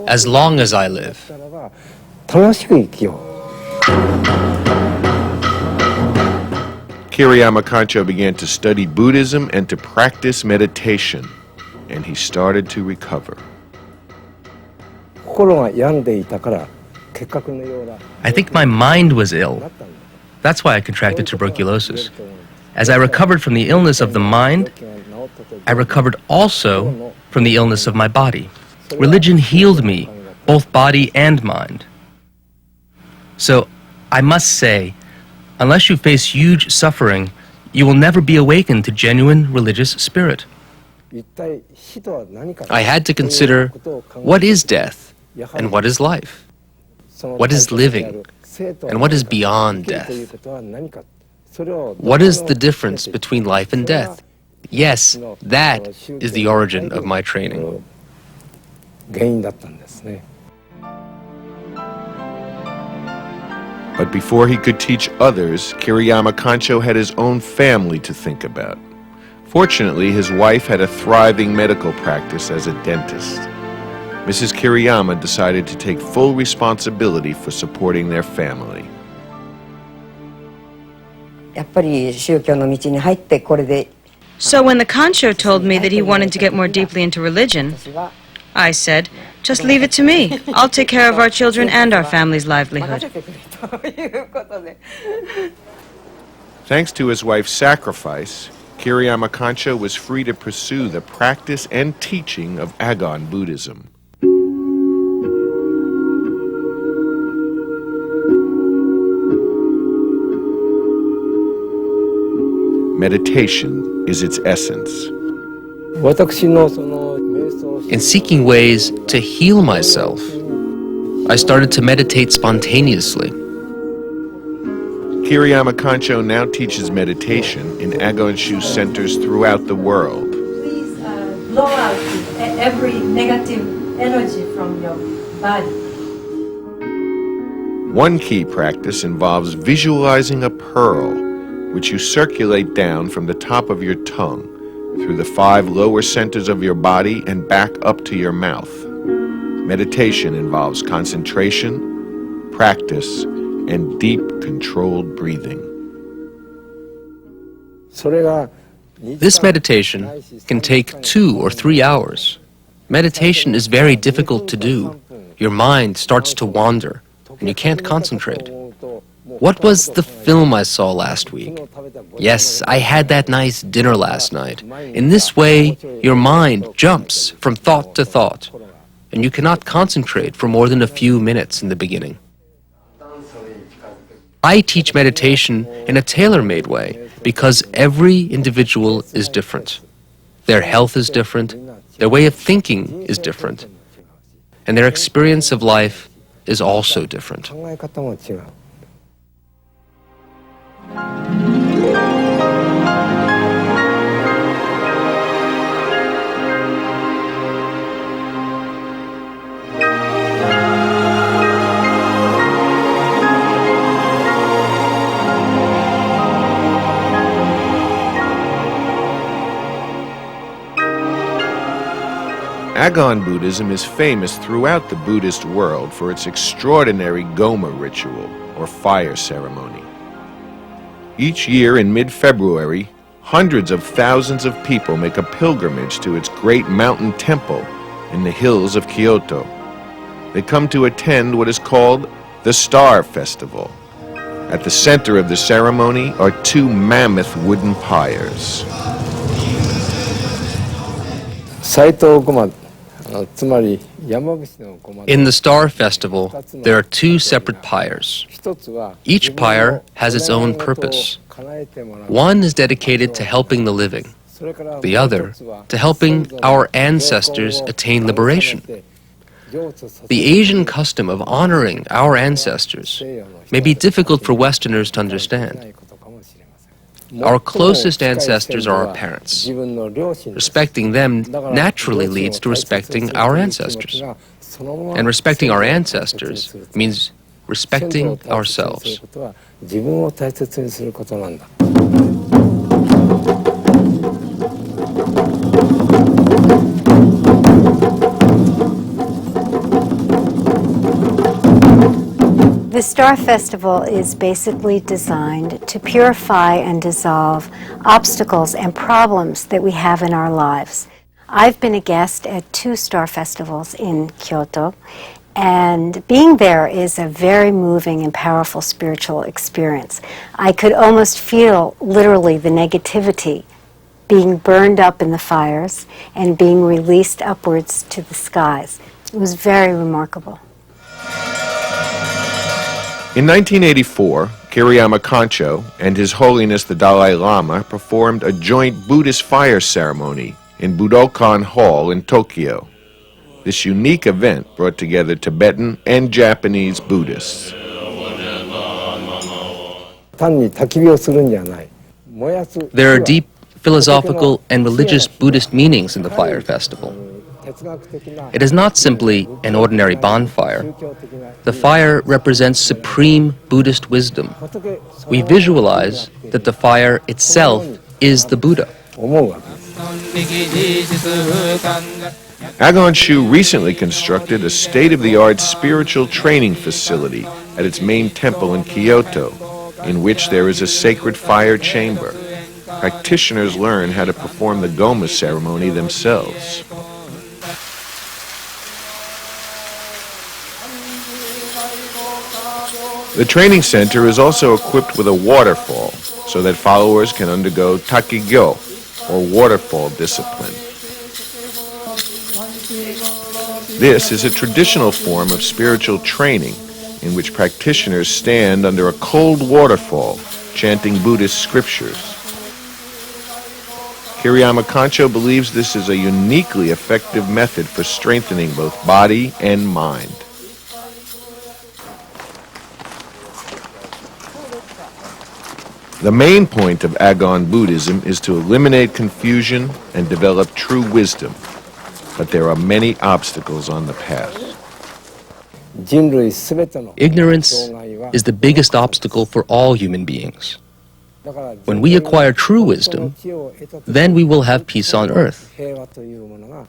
as long as I live. Kiriyama Kancho began to study Buddhism and to practice meditation, and he started to recover. I think my mind was ill. That's why I contracted tuberculosis. As I recovered from the illness of the mind, I recovered also from the illness of my body. Religion healed me, both body and mind. So, I must say, unless you face huge suffering, you will never be awakened to genuine religious spirit. I had to consider, what is death and what is life? What is living and what is beyond death? What is the difference between life and death? Yes, that is the origin of my training. But before he could teach others, Kiriyama Kancho had his own family to think about. Fortunately, his wife had a thriving medical practice as a dentist. Mrs. Kiriyama decided to take full responsibility for supporting their family. So when the Kancho told me that he wanted to get more deeply into religion, I said, just leave it to me. I'll take care of our children and our family's livelihood. Thanks to his wife's sacrifice, Kiriyama Kancho was free to pursue the practice and teaching of Agon Buddhism. Meditation is its essence. In seeking ways to heal myself, I started to meditate spontaneously. Kiriyama Kancho now teaches meditation in Agon Shu centers throughout the world. Please blow out every negative energy from your body. One key practice involves visualizing a pearl, which you circulate down from the top of your tongue through the 5 lower centers of your body and back up to your mouth. Meditation involves concentration, practice, and deep, controlled breathing. This meditation can take 2 or 3 hours. Meditation is very difficult to do. Your mind starts to wander, and you can't concentrate. What was the film I saw last week? Yes, I had that nice dinner last night. In this way, your mind jumps from thought to thought, and you cannot concentrate for more than a few minutes in the beginning. I teach meditation in a tailor-made way because every individual is different. Their health is different, their way of thinking is different, and their experience of life is also different. Agon Buddhism is famous throughout the Buddhist world for its extraordinary Goma ritual, or fire ceremony. Each year in mid-February, hundreds of thousands of people make a pilgrimage to its great mountain temple in the hills of Kyoto. They come to attend what is called the Star Festival. At the center of the ceremony are 2 mammoth wooden pyres. In the Star Festival, there are 2 separate pyres. Each pyre has its own purpose. One is dedicated to helping the living, the other to helping our ancestors attain liberation. The Asian custom of honoring our ancestors may be difficult for Westerners to understand. Our closest ancestors are our parents. Respecting them naturally leads to respecting our ancestors. And respecting our ancestors means respecting ourselves. The Star Festival is basically designed to purify and dissolve obstacles and problems that we have in our lives. I've been a guest at 2 Star Festivals in Kyoto, and being there is a very moving and powerful spiritual experience. I could almost feel literally the negativity being burned up in the fires and being released upwards to the skies. It was very remarkable. In 1984, Kiriyama Kancho and His Holiness the Dalai Lama performed a joint Buddhist fire ceremony in Budokan Hall in Tokyo. This unique event brought together Tibetan and Japanese Buddhists. There are deep philosophical and religious Buddhist meanings in the fire festival. It is not simply an ordinary bonfire. The fire represents supreme Buddhist wisdom. We visualize that the fire itself is the Buddha. Agon Shu recently constructed a state-of-the-art spiritual training facility at its main temple in Kyoto, in which there is a sacred fire chamber. Practitioners learn how to perform the Goma ceremony themselves. The training center is also equipped with a waterfall so that followers can undergo takigyo, or waterfall discipline. This is a traditional form of spiritual training in which practitioners stand under a cold waterfall chanting Buddhist scriptures. Kiriyama Kancho believes this is a uniquely effective method for strengthening both body and mind. The main point of Agon Buddhism is to eliminate confusion and develop true wisdom, but there are many obstacles on the path. Ignorance is the biggest obstacle for all human beings. When we acquire true wisdom, then we will have peace on earth.